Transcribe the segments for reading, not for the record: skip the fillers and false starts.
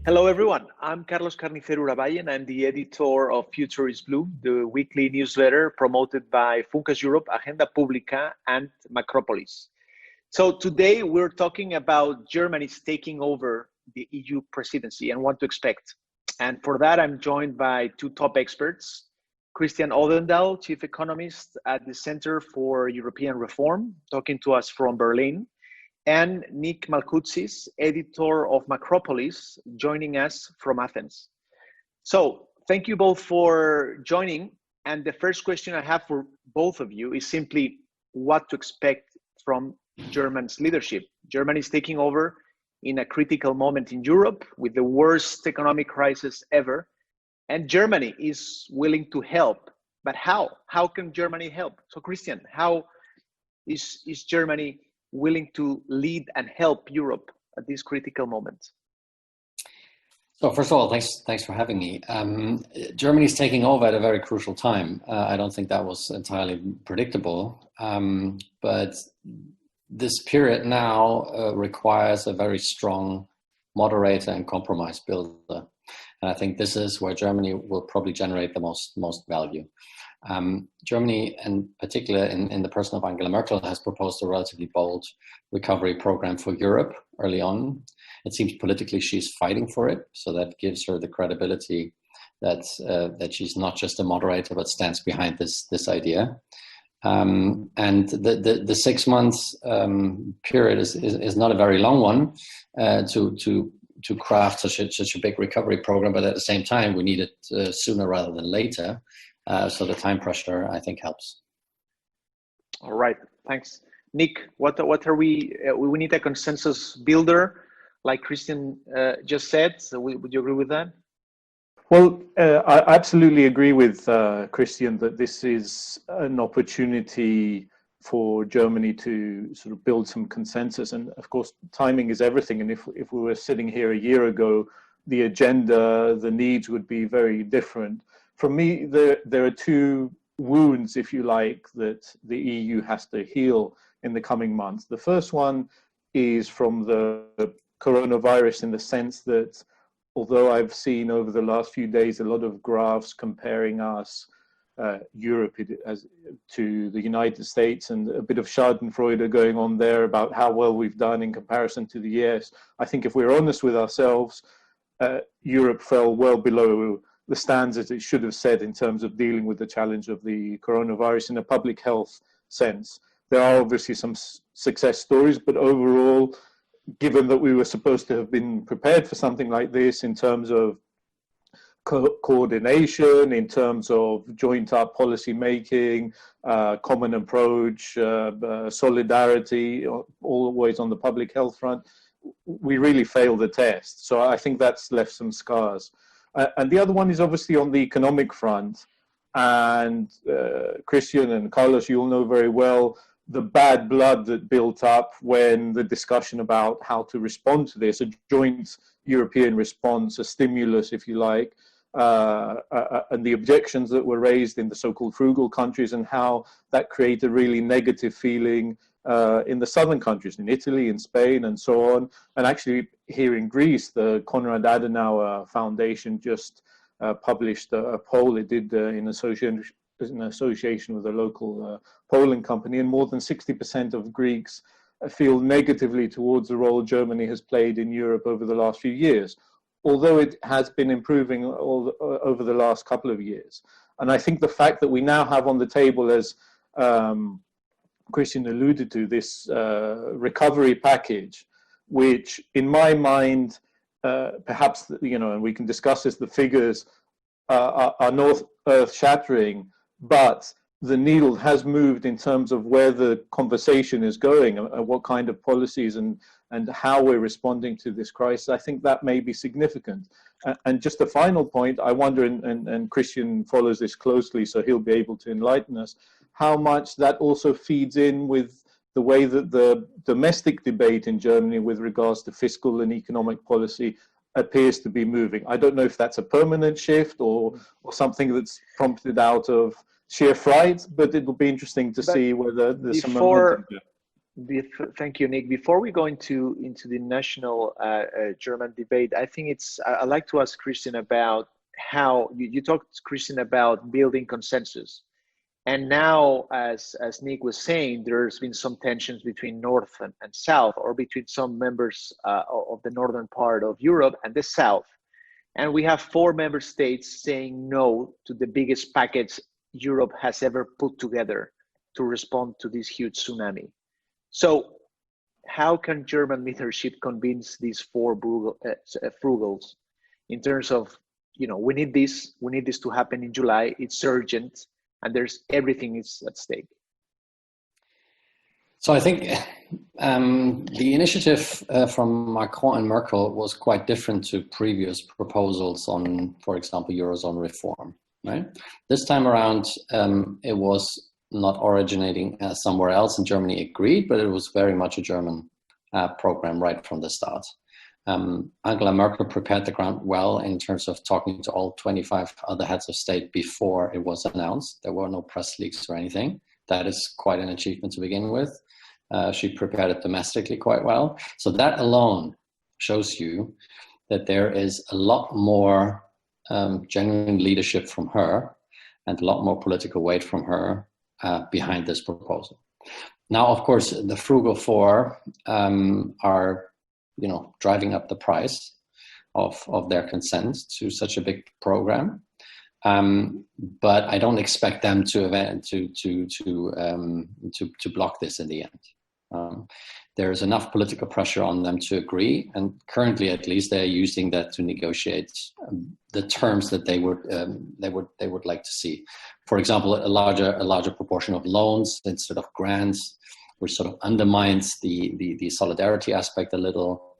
Hello, everyone. I'm Carlos Carnicero Urabayen. I'm the editor of Future is Blue, the weekly newsletter promoted by Funcas Europe, Agenda Pública, and Macropolis. So today we're talking about Germany's taking over the EU presidency and what to expect. And for that, I'm joined by two top experts, Christian Odendahl, chief economist at the Center for European Reform, talking to us from Berlin, and Nick Malkoutzis, editor of Macropolis, joining us from Athens. So thank you both for joining. And the first question I have for both of you is simply what to expect from Germany's leadership. Germany is taking over in a critical moment in Europe with the worst economic crisis ever. And Germany is willing to help. But how? How can Germany help? So Christian, how is Germany willing to lead and help Europe at this critical moment? So first of all, thanks for having me. Germany is taking over at a very crucial time. I don't think that was entirely predictable, but this period now requires a very strong moderator and compromise builder. And I think this is where Germany will probably generate the most value. Germany, in particular, in the person of Angela Merkel, has proposed a relatively bold recovery program for Europe early on. It seems politically she's fighting for it, so that gives her the credibility that she's not just a moderator but stands behind this idea. And the 6 months period is not a very long one to craft such a big recovery program, but at the same time we need it sooner rather than later. So the time pressure, I think, helps. All right, thanks. Nick, what are we need a consensus builder, like Christian just said. So would you agree with that? Well, I absolutely agree with Christian that this is an opportunity for Germany to sort of build some consensus. And of course, timing is everything. And if we were sitting here a year ago, the agenda, the needs would be very different. For me, there are two wounds, if you like, that the EU has to heal in the coming months. The first one is from the coronavirus, in the sense that although I've seen over the last few days a lot of graphs comparing us, Europe, to the United States, and a bit of schadenfreude going on there about how well we've done in comparison to the US, I think if we're honest with ourselves, Europe fell well below the standards it should have set in terms of dealing with the challenge of the coronavirus in a public health sense. There are obviously some success stories, but overall, given that we were supposed to have been prepared for something like this in terms of coordination, in terms of joint up policy making, common approach, solidarity, always on the public health front, we really failed the test. So I think that's left some scars. And the other one is obviously on the economic front. And Christian and Carlos, you'll know very well the bad blood that built up when the discussion about how to respond to this, a joint European response, a stimulus, if you like, and the objections that were raised in the so-called frugal countries, and how that created a really negative feeling in the southern countries, in Italy, in Spain, and so on. And actually here in Greece, the Konrad Adenauer Foundation just published a poll it did in association with a local polling company, and more than 60% of Greeks feel negatively towards the role Germany has played in Europe over the last few years, although it has been improving over the last couple of years. And I think the fact that we now have on the table, as Christian alluded to, this recovery package, which in my mind, perhaps, and we can discuss this, the figures are not earth-shattering, but the needle has moved in terms of where the conversation is going and what kind of policies and how we're responding to this crisis. I think that may be significant. And just a final point, I wonder, and Christian follows this closely, so he'll be able to enlighten us, how much that also feeds in with the way that the domestic debate in Germany with regards to fiscal and economic policy appears to be moving. I don't know if that's a permanent shift or something that's prompted out of sheer fright, but it will be interesting to see whether there's some momentum there. Thank you, Nick. Before we go into the national German debate, I think I'd like to ask Christian about how you talked, Christian, about building consensus. And now, as Nick was saying, there's been some tensions between North and South, or between some members of the northern part of Europe and the South. And we have 4 member states saying no to the biggest package Europe has ever put together to respond to this huge tsunami. So how can German leadership convince these 4 frugals in terms of, we need this to happen in July, it's urgent, and everything is at stake? So I think the initiative from Macron and Merkel was quite different to previous proposals on, for example, Eurozone reform, right? This time around, it was not originating somewhere else, and Germany agreed, but it was very much a German program right from the start. Angela Merkel prepared the ground well in terms of talking to all 25 other heads of state before it was announced. There were no press leaks or anything. That is quite an achievement to begin with. She prepared it domestically quite well. So that alone shows you that there is a lot more genuine leadership from her and a lot more political weight from her behind this proposal. Now, of course, the frugal 4 are, driving up the price of their consent to such a big program. But I don't expect them to block this in the end. There is enough political pressure on them to agree, and currently, at least, they're using that to negotiate the terms that they would like to see. For example, a larger proportion of loans instead of grants, which sort of undermines the solidarity aspect a little.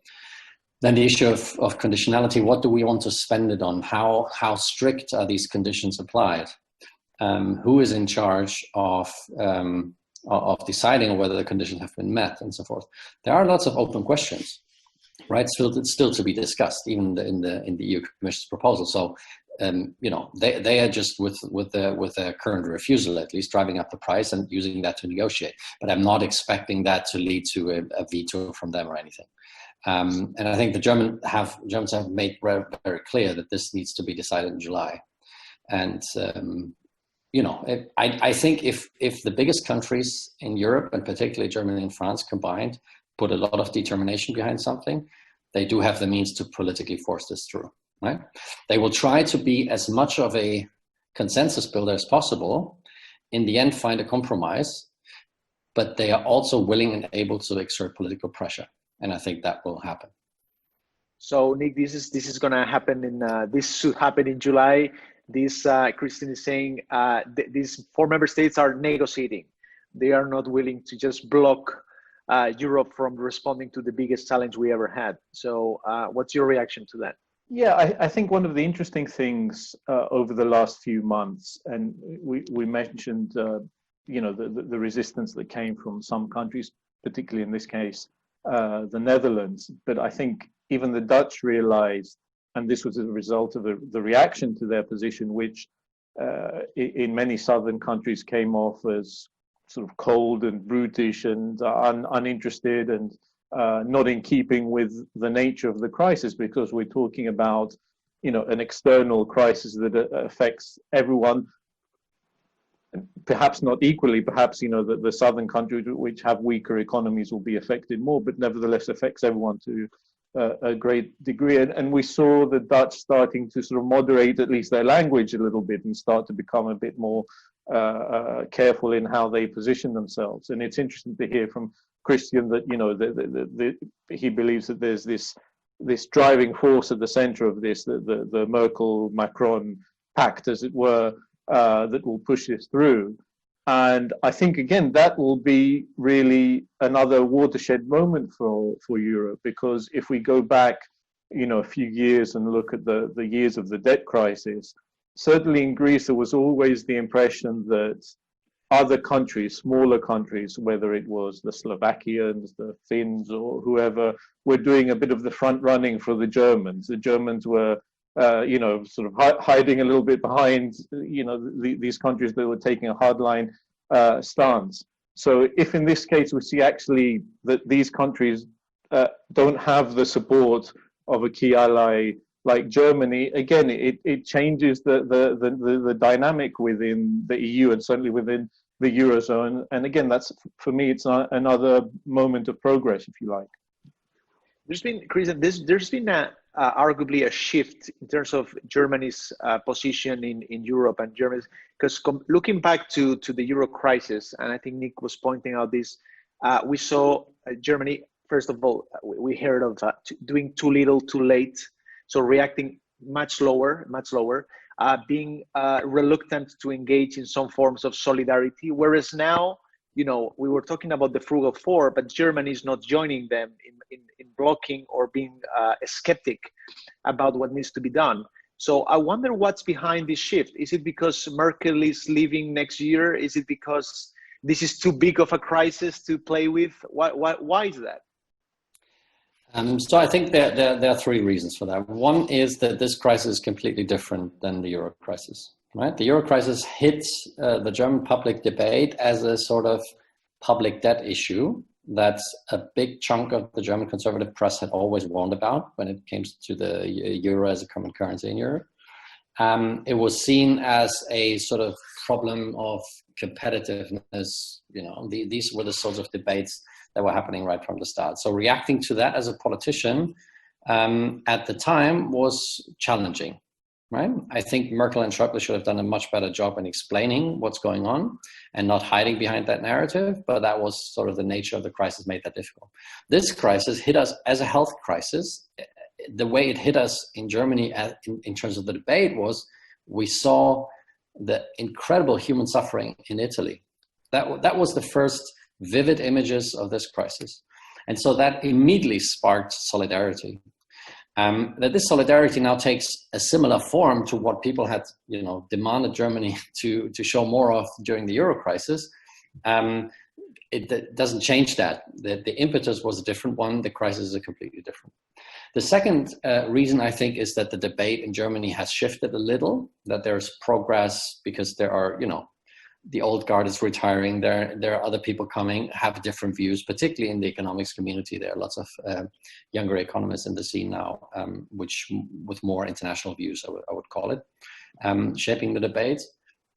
Then the issue of conditionality. What do we want to spend it on? How strict are these conditions applied? Who is in charge of deciding whether the conditions have been met, and so forth? There are lots of open questions, right? It's still to be discussed, even in the EU Commission's proposal. So, they are just with their current refusal, at least, driving up the price and using that to negotiate. But I'm not expecting that to lead to a veto from them or anything. And I think the Germans have made very, very clear that this needs to be decided in July. And I think if the biggest countries in Europe, and particularly Germany and France combined, put a lot of determination behind something, they do have the means to politically force this through, right? They will try to be as much of a consensus builder as possible, in the end find a compromise, but they are also willing and able to exert political pressure. And I think that will happen. So, Nick, this is going to happen this should happen in July. Christian is saying these 4 member states are negotiating. They are not willing to just block Europe from responding to the biggest challenge we ever had. So what's your reaction to that? Yeah, I think one of the interesting things over the last few months, and we mentioned, the resistance that came from some countries, particularly in this case, the Netherlands. But I think even the Dutch realized, and this was a result of the reaction to their position, which in many southern countries came off as sort of cold and brutish and uninterested and not in keeping with the nature of the crisis, because we're talking about, an external crisis that affects everyone, perhaps not equally. Perhaps, the southern countries which have weaker economies will be affected more, but nevertheless affects everyone to a great degree. And we saw the Dutch starting to sort of moderate at least their language a little bit and start to become a bit more careful in how they position themselves. And it's interesting to hear from Christian that, he believes that there's this driving force at the center of this, the Merkel-Macron pact, as it were, that will push this through. And I think, again, that will be really another watershed moment for Europe, because if we go back, a few years and look at the years of the debt crisis, certainly in Greece, there was always the impression that other countries, smaller countries, whether it was the Slovakians, the Finns, or whoever, were doing a bit of the front running for the Germans. The Germans were sort of hiding a little bit behind, these countries that were taking a hardline stance. So if in this case we see actually that these countries don't have the support of a key ally like Germany, again, it changes the dynamic within the EU and certainly within the Eurozone. And again, that's, for me, it's another moment of progress, if you like. There's been, Chris, there's been arguably a shift in terms of Germany's position in Europe and Germany, because looking back to the Euro crisis, and I think Nick was pointing out this, we saw Germany, first of all, we heard of doing too little, too late, so reacting much slower, being reluctant to engage in some forms of solidarity, whereas now, we were talking about the Frugal Four, but Germany is not joining them in blocking or being a skeptic about what needs to be done. So I wonder what's behind this shift. Is it because Merkel is leaving next year? Is it because this is too big of a crisis to play with? Why is that? So I think there are three reasons for that. One is that this crisis is completely different than the Euro crisis. Right? The Euro crisis hits the German public debate as a sort of public debt issue that a big chunk of the German conservative press had always warned about when it came to the euro as a common currency in Europe. It was seen as a sort of problem of competitiveness. These were the sorts of debates that were happening right from the start. So reacting to that as a politician at the time was challenging. Right? I think Merkel and Schäuble should have done a much better job in explaining what's going on and not hiding behind that narrative, but that was sort of the nature of the crisis made that difficult. This crisis hit us as a health crisis. The way it hit us in Germany in terms of the debate was we saw the incredible human suffering in Italy. That was the first vivid images of this crisis. And so that immediately sparked solidarity. That this solidarity now takes a similar form to what people had, demanded Germany to show more of during the Euro crisis. It doesn't change that. The impetus was a different one. The crisis is a completely different. The second reason, I think, is that the debate in Germany has shifted a little, that there's progress because there are, the old guard is retiring. There are other people coming, have different views, particularly in the economics community. There are lots of younger economists in the scene now, which with more international views, I would call it, shaping the debate.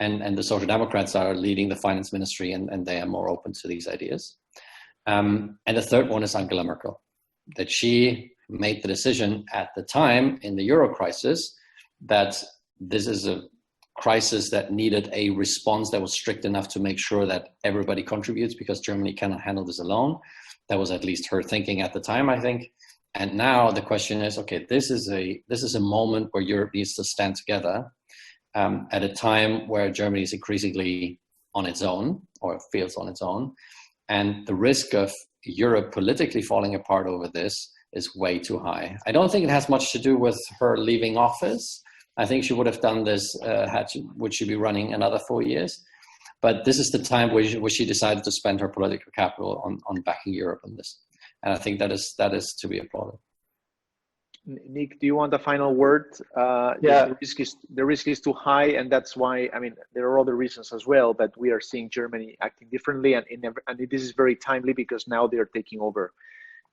And the Social Democrats are leading the finance ministry, and they are more open to these ideas. And the third one is Angela Merkel, that she made the decision at the time in the Euro crisis that this is a crisis that needed a response that was strict enough to make sure that everybody contributes, because Germany cannot handle this alone. That was at least her thinking at the time, I think. And now the question is, okay, this is a moment where Europe needs to stand together at a time where Germany is increasingly on its own, or feels on its own. And the risk of Europe politically falling apart over this is way too high. I don't think it has much to do with her leaving office. I think she would have done this, would she be running another 4 years? But this is the time where she decided to spend her political capital on backing Europe on this. And I think that is to be applauded. Nick, do you want a final word? Yeah. The risk is too high, and that's why, there are other reasons as well, but we are seeing Germany acting differently, and this is very timely because now they're taking over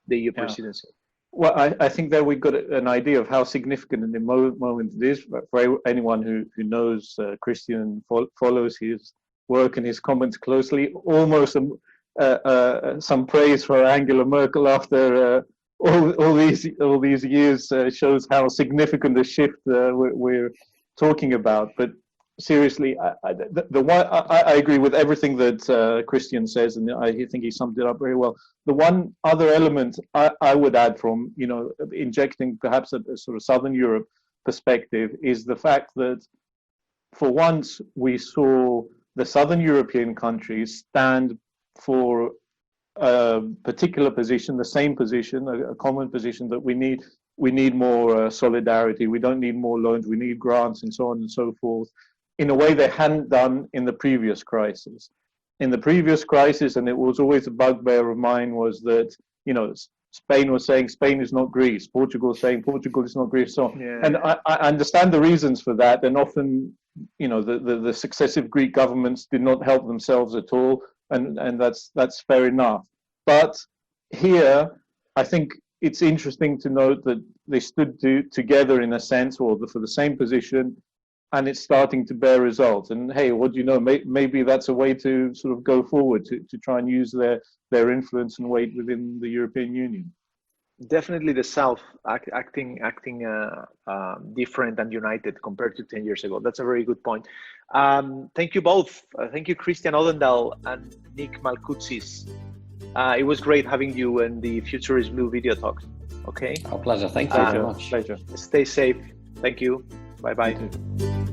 the EU presidency. Well, I think that we got an idea of how significant the moment it is for anyone who knows Christian, follows his work and his comments closely. Almost some praise for Angela Merkel after all these years shows how significant the shift we're talking about. But seriously, I agree with everything that Christian says, and I think he summed it up very well. The one other element I would add from, injecting perhaps a sort of Southern Europe perspective is the fact that for once we saw the Southern European countries stand for a particular position, the same position, a common position that we need more solidarity. We don't need more loans. We need grants and so on and so forth, in a way they hadn't done in the previous crisis. In the previous crisis, and it was always a bugbear of mine, was that, Spain was saying Spain is not Greece, Portugal was saying Portugal is not Greece, so on. Yeah. And I understand the reasons for that, and often, the successive Greek governments did not help themselves at all. and that's fair enough. But here, I think it's interesting to note that they stood together in a sense, or for the same position, and it's starting to bear results. And hey, what do you know? Maybe that's a way to sort of go forward to try and use their influence and weight within the European Union. Definitely the South acting different and united compared to 10 years ago. That's a very good point. Thank you both. Thank you, Christian Odendahl and Nick Malkoutzis. It was great having you in the Future is Blue video talk. Okay. Our pleasure. Thank you very much. Pleasure. Stay safe. Thank you. Bye-bye.